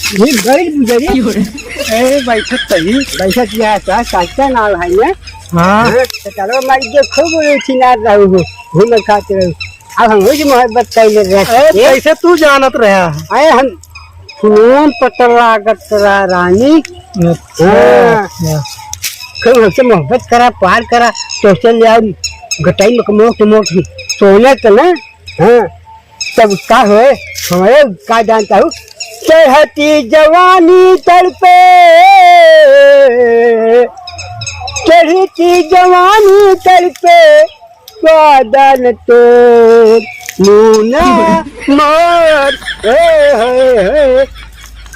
ये गरीब गुजरी ए बैठक तही बैठक किया था काचा नाल है ने हां तो चलो मारी जो खूब चिनार रहू घूम खाते रहू अब हम ही मोहब्बत कैले रहे कैसे तू जानत रहा आए हम फूलों पटरा गटरा रानी अच्छा खूब हमसे मोहब्बत करा प्यार करा तो चल जाओ घटाई मोट मोट सोने तो ना हाँ तब का हो हमारे का जानता हूँ चढ़ती जवानी तड़पे चढ़ती जवानी तड़पे वादन तो मुना मोर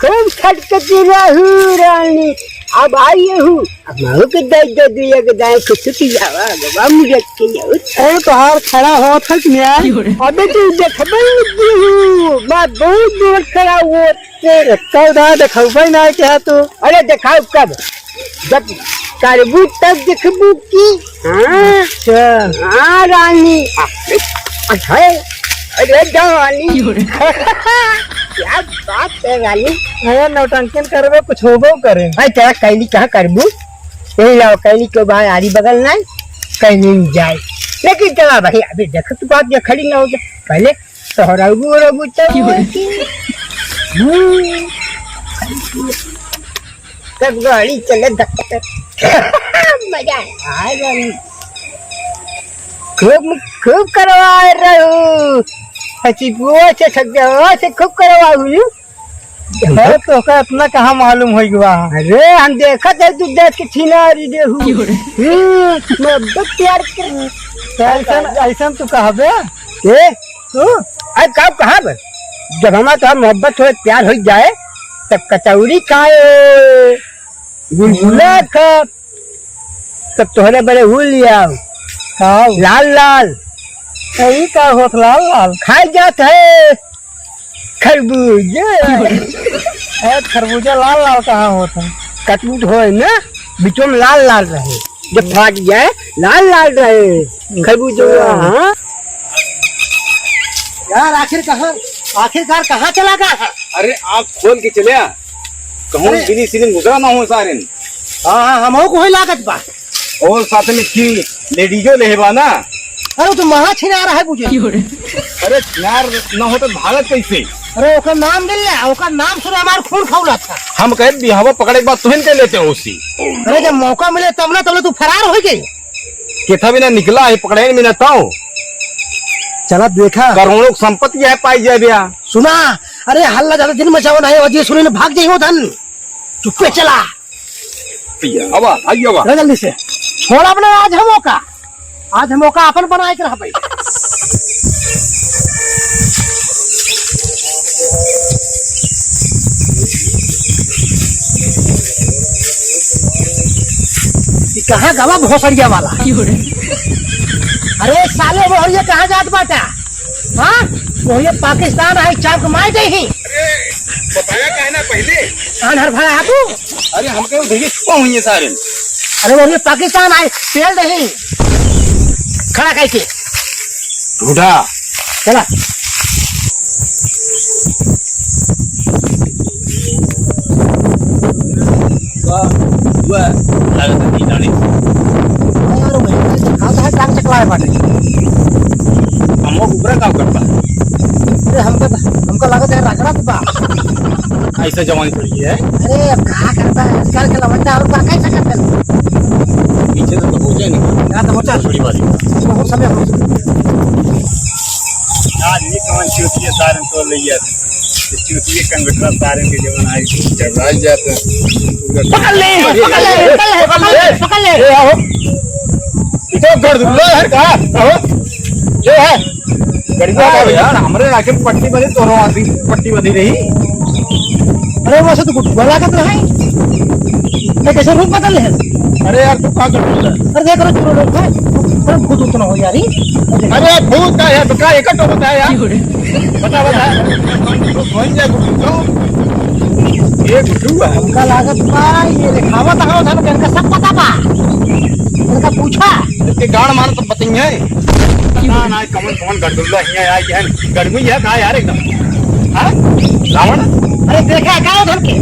खूब खटकती रहू रानी अब आई हूँ अब मारो के दे दिया के दाएं कुछ की जावा बाबा मुझे के जाओ अरे तो हार खड़ा हो थक नहीं अबे तू देखबे नहीं मैं बहुत दूर खड़ा वो तेरे कौदा देखौ भाई ना क्या तू अरे दिखाओ कब जब करबू तब देखबू की हां हां रानी अरे अरे जवानी क्या बात है रानी अरे नौटंकन करबे कुछ होबो करे भाई तेरा कैली कहाँ करबू यही लाओ कैली के बाहर आरी बगल ना कैली में जाए लेकिन चला भाई अभी देख तू बात ये खड़ी ना हो जाए पहले तोहराबू रबू तब गाड़ी चले धक्का मजा आएगा खूब खूब करवा रहू अच्छी बुआ से सज्जा से खूब करवाऊ अरे तो का अपना कहाँ मालूम हो गया अरे हम देखा थे तू देख के छिनारी देहू मोहब्बत प्यार कर ऐसा तू कहबे ए तू अरे कब कहा बे जब हमारा तो मोहब्बत हो प्यार हो जाए तब कचौड़ी खाए गुलगुला खा तब तोहरे बड़े हुल लिया लाल लाल सही का होत लाल लाल खाई जात है खरबूजा खरबूजा लाल लाल कहाँ होता कटमुट हो ना बीचों में लाल लाल रहे जब फाट जाए लाल लाल रहे खरबूजा हाँ यार आखिरकार कहाँ चला गया अरे आप खोल के चले कहूँ बिनी सीलिंग गुजरा ना हो सारे हाँ हम को लागत बा और साथ में की लेडीजो लेबा ना अरे तो महा छिना रहा है मुझे अरे यार न हो तो भागत कैसे अरे ओका नाम मिल रहा ओका नाम सुन हमार खून खौला था हम कहे बिहावा पकड़े के बाद तुहन के लेते हो उसी अरे जब मौका मिले तब ना तू फरार हो गई केथा भी ना निकला है पकड़े में ना ताऊ चला देखा करोड़ों संपत्ति है पाई जाए भैया सुना अरे हल्ला ज्यादा दिन मचाओ ना वजह सुनी भाग जाइए धन चुप्पे चला अब आइए जल्दी से छोड़ अपने आज हम मौका अपन बनाए के रह भाई कहाँ गवा भोसड़िया वाला अरे साले बोहरिया कहाँ जात बाटा हाँ बोहरिया पाकिस्तान आई चाप मार दे ही बताया क्या है ना पहले हर भरा आपू अरे हम कहीं देखिए छुपा हुई है सारे अरे बोहरिया पाकिस्तान आई फेल दही खड़ा कैसे ढूंढा चला हमको लगा था रगड़ा बा ऐसा जवानी थोड़ी है अरे अब कहा करता है आजकल के लवंडा और का कैसा करता है पीछे तो हो जाए नहीं यहाँ तो मोचा छोड़ी वाली बहुत समय हो आज ये कौन चूतिए सारन तो लिया चूतिए कंगटरा सारन के जवान आई चढ़ा जाते पकड़ ले ए आओ इधर कर दो है का आओ जो है गड़िया का यार हमरे आके पट्टी बंधी तोरो आदमी पट्टी बंधी रही अरे वैसे तो कुछ बोला कर रहा है मैं कैसे रूप बदल है अरे यार तू कहाँ कर रहा है अरे देख रहा चुरो लोग है अरे भूत उतना हो यार अरे भूत का है तो क्या एक तो बता यार बता बन जा ये गुड्डू है हमका लागत बा ये दिखावा तहां था ना का सब पता बा उनका पूछा इसके गाड़ मार तो पतिंग है ना ना कमन कमन गडुल्ला हिया आई है गडमी है का यार एकदम हां रावण अरे देखा का उधर के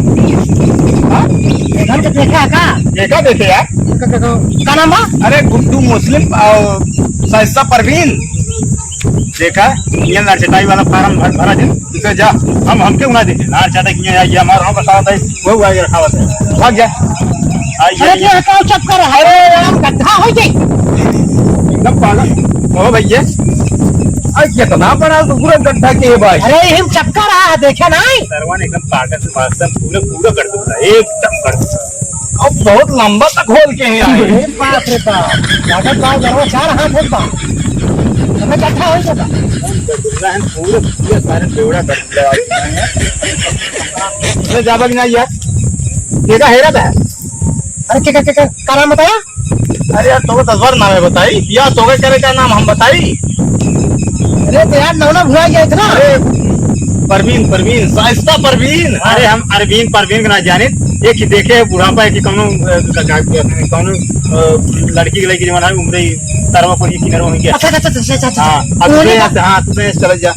हाँ? उधर के देखा का देखा देते यार। का नाम बा अरे गुड्डू मुस्लिम और शाइस्ता परवीन देखा ये नार चटाई वाला फार्म भरा दे इसे जा हमके उना दे नार चटाई की ये हमारा हम बतावत है वो हुआ ये रखावत है भाग जा अरे ये का चक्कर है अरे गड्ढा हो गई एकदम पागल ओ भैया अरे कितना बड़ा पूरा गड्ढा के है भाई। अरे हम चक्कर रहा देखे नहीं सरवन एकदम पागल से वास्तव पूरा पूरा कर दूंगा एकदम कर दूंगा अब बहुत लंबा तक खोल के हैं आए अरे बाप रे बाप लागत बा गरवा 4 हाथ होता हमें गड्ढा हो जाता दूंगा हम पूरे पूरे सारे बेवड़ा कर दूंगा अरे जाबा कि नहीं यार ये का हेरा था। अरे क्या नाम बताया अरे यार तो 10 बार नाम है बताई या तो करे का नाम हम बताई। अरे तो यार नौना भुला गया इतना अरे परवीन शाइस्ता परवीन अरे हम अरवीन परवीन का ना जाने एक ही देखे बुढ़ापा है कि कौनो लड़की के जमाना में उम्र तरवा पर किनारे हो गया। अच्छा हाँ अब तुझे यहाँ से हाँ तुझे चल जा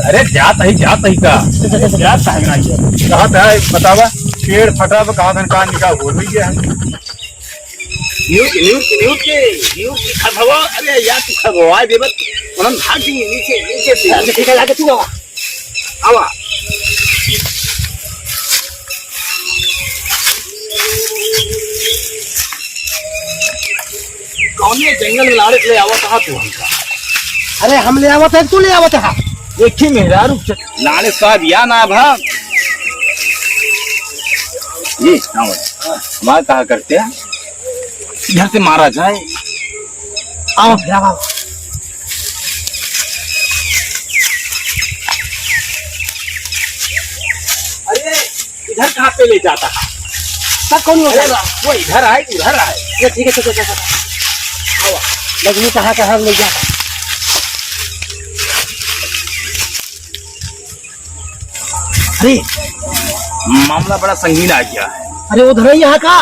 अरे जाता ही का जाता है कहा था बतावा पेड़ फटा तो कहा था कहा निकाह हो भी गया न्यूज की खबरवा अरे यार तू खबरवा बेबत उन्होंने भाग दी नीचे से ठीक है लाके तू आवा कौन ये जंगल में लाड़े ले आवा कहा तू हमका अरे हम ले आवत है तू ले आवत है एक ही मेहरा रुक लाड़े साहब या ना भाग ये हमारे कहा करते हैं इधर से मारा जाए आओ फिर आओ अरे इधर कहाँ पे ले जाता है सब कौन हो गया वो इधर आए ये ठीक है चलो लगनी कहाँ ले जाता अरे मामला बड़ा संगीन आ गया है अरे उधर ही यहाँ का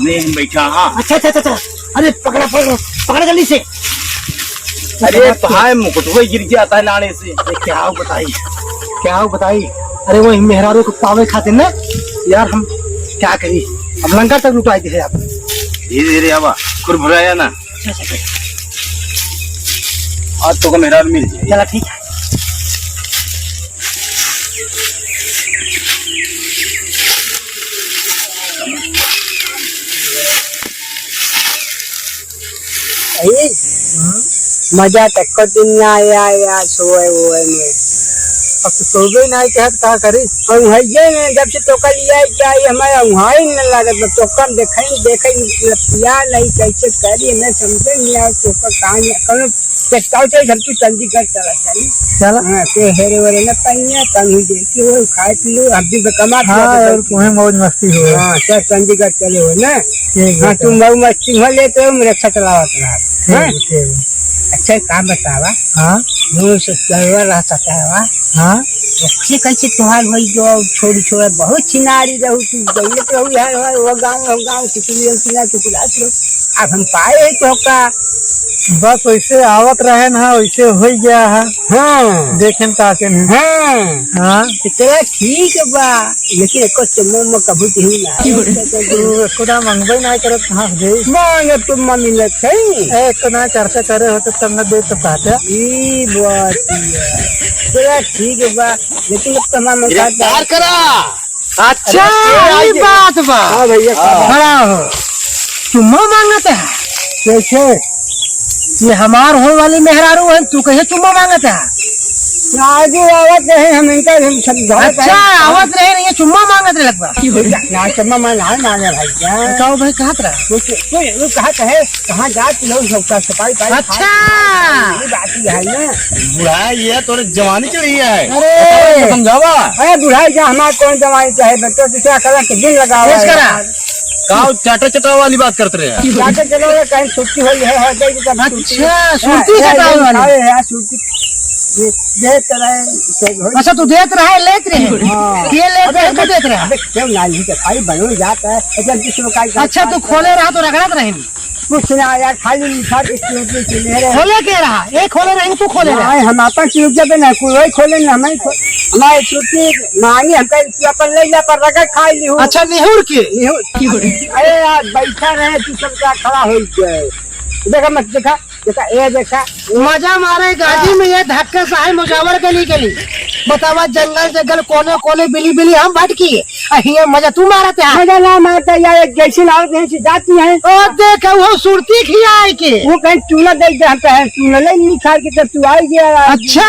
नहीं बैठा हाँ अच्छा अरे पकड़ा जल्दी से अरे भाई मुकुटवा गिर गया था लाने से क्या हो बताई अरे वो मेहरारू को पावे खाते ना यार हम क्या करी हम लंका तक लुटाई दी है आप धीरे धीरे आवा कुरभुराया ना आज तो का मेहरारू मिल जाए चला ठीक है मजा तक दिन आया सोए हुए में अब तो सोबे नहीं कहत कहा करी और भैया ने जब से टोका लिया चाहिए हमारा वहाँ ही न लागत टोका देखे लपिया नहीं कैसे करी मैं समझे नहीं आया टोका कहाँ चेकआउट घर की चंडीगढ़ चला चला हाँ तो हेरे वेरे न पाइया कम ही देखी हो खाए पी अब भी कमा तुम्हें मौज मस्ती हो हाँ तो चंडीगढ़ चले हो ना हाँ तुम मऊ मस्ती हो ले तो रिक्शा चलावा रहा अच्छा काम बतावा हाँ रह सकता है हाँ कैसे त्योहार हो जो छोड़ी छोड़ बहुत चिनारी रहू तू गई रहू यार वो गाँव अब हम पाए तो का बस वैसे आवत रहे ना वैसे हो गया है हाँ देखें ताके हाँ तेरा ठीक बा लेकिन एको चम्मो कभी ही ना खुदा मंगबे ना करत कहाँ दे मांगे तुम मम्मी ने कहीं एक ना चर्चा करे हो तो तब दे तो पाते ई बात तेरा ठीक बा लेकिन अब तमाम कार करा अच्छा ये बात बा हाँ भैया खड़ा हो चुम्मा मांगता है कैसे ये हमार हो वाली मेहरारू है तू कहे चुम्मा मांगता है आगे आवत रहे हम इनका अच्छा आवत रहे नहीं चुम्मा मांगत रहे लगभग ना चुम्मा मांगे भाई कहो भाई कहाँ रहा कहा है कहाँ जात लोग सबका सफाई अच्छा बात है ना बुढ़ाई ये थोड़ी जवानी चढ़ी है अरे समझावा अरे बुढ़ाई जा हमारे कौन जवानी चाहे बच्चों दूसरा कलर के दिन लगा चाटा चटा वाली बात करते रहे चाटा चलो कहीं छुट्टी हो अच्छा छुट्टी अच्छा तू देख रहा है लेत रहे ये लेत रहे तो देख रहा है क्यों नाली के भाई बनो जाता है अच्छा तू खोले रहा तो रगड़त रहे कुछ ना यार, खाली लिखा के चूके के मेरे खोले के रहा, एक खोले रहे तू खोले रहा। हम अपन चूके पे ना कोई खोले ना, हमें हमारे चूके मांगी हमका अपन ले जा पर रगड़ खाई ली हूँ। अच्छा निहुर के अरे यार बैठा रहे तू सब क्या खड़ा हो गए। देखा मत, देखा देखा ये देखा मजा मारे गाजी में ये धक्के साहे मुजावर गली गली बतावा, जंगल जंगल कोने कोने बिली बिली हम भटकी अहिया मजा तू मारते हैं। मजा ना मारता यार, जैसी लाओ जैसी जाती है। ओ देख वो सुरती खियाए के। वो कहीं चूल्हा देख दे हमका है, चूल्हा नहीं निकाल के तब तू आई गया। अच्छा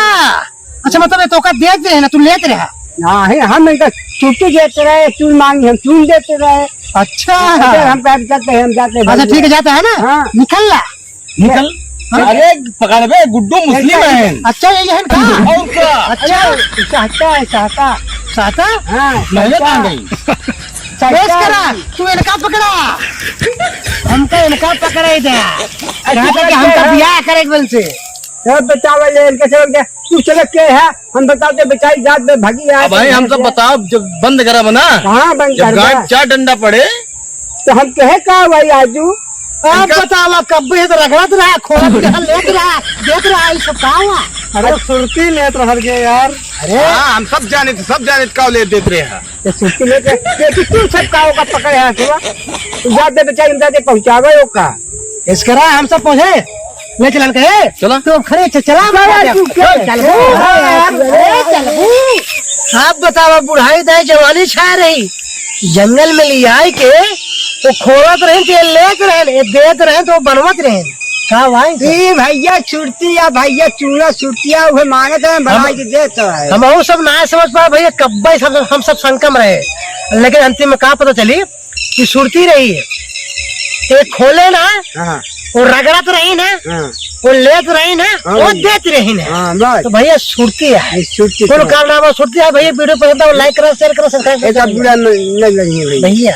अच्छा, मतलब ये तो का देख दे ना, तू लेते रहा। हाँ है, हम इनका चूटी देते रहे, चूल मांगी हम चूल देते रहे। अच्छा हम जाते हैं, हम जाते हैं। अच्छा ठीक है, जाता है ना। हाँ। निकल ला निकल। अरे पकड़ बे, गुड्डू मुस्लिम है। अच्छा ये है कहाँ? और क्या? अच्छा चाहता है, चाहता। साता हाँ पहले कहाँ गई? बेस करा, तू इनका पकड़ा, हमका इनका पकड़े दे। हमका बियाह करे बल से सब बतावा ले इनके चल गया। तू चल के है, हम बताते बेचारी जात में भागी है। भाई हम सब बताओ, जब बंद करा बना, कहाँ बंद जब कर गांठ दिया? चार डंडा पड़े तो हम कहे का भाई आजू अब बतावा, कब ये तो रगड़त रहा, खोलत रहा, लेत रहा, देख रहा, ये सब का हुआ? अरे सुरती लेत रह गए यार। अरे हाँ हम सब जाने का ले देते रहे हैं। ये सुरती लेते तू सब का होगा पकड़े है सुबह। तू जाते बेचारी हम जाते पहुंचावे का इसकरा हम सब पहुंचे ले चलन के। चला तो खड़े चला तू क्या? आप बतावा, बुढ़ाई दे जवानी छा रही, जंगल में ले आए के तो खोलत रहे थे, लेत रहे, देत रहे तो बनवत रहे का भाई। ए भैया छुट्टी या भैया चूड़ा छुट्टिया वो मांगते हैं, बना के देता है। हम सब ना समझ पा भैया, कब्बा सब हम सब संकम रहे, लेकिन अंतिम में कहा पता चली कि सुरती रही है, एक खोले ना हाँ वो रगड़त रही ना, हाँ वो लेत रही ना, हाँ। वो देत रही ना, हाँ बस तो भैया सुरती है। छुट्टी कौन कारनामा सुरती है भैया। वीडियो पसंद है लाइक करो, शेयर करो, सब्सक्राइब ऐसा करो बुरा नहीं लगी भैया। भैया।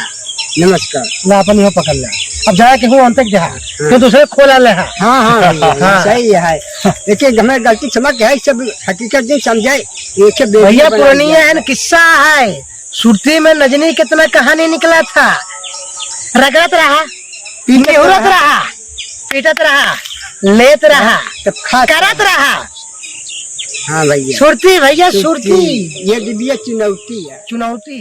नमस्कार। ना अपन यहाँ पकड़ ले, अब जरा के हूँ अंत जहाँ तो दूसरे खोला ले। हाँ हाँ हाँ। सही है। लेकिन हमें गलती क्षमा है, सब हकीकत नहीं समझे। एक भैया पुरानिया है ना, किस्सा है, सुरती में नजनी कितना कहानी निकला था, रगड़त रहा, निहुरत रहा, पीटत रहा, लेत रहा, करत रहा। हाँ भैया सुरती भैया सुरती, ये दिव्य चुनौती है। चुनौती।